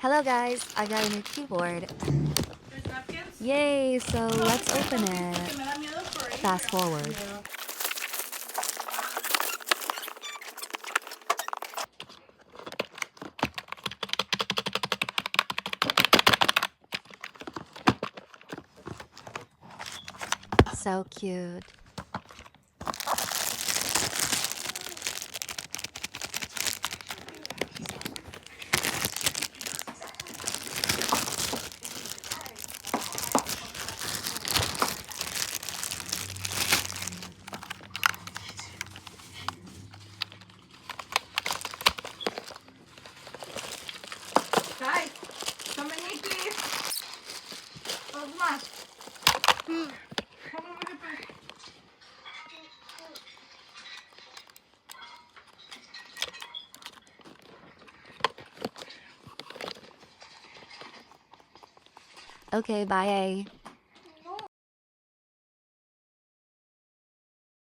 Hello guys, I got a new keyboard. There's napkins? Yay, so let's open it. Me da miedo por ahí. Fast forward. So cute. Guys, come and eat, please. Dos más. Come over here, please. Okay, bye.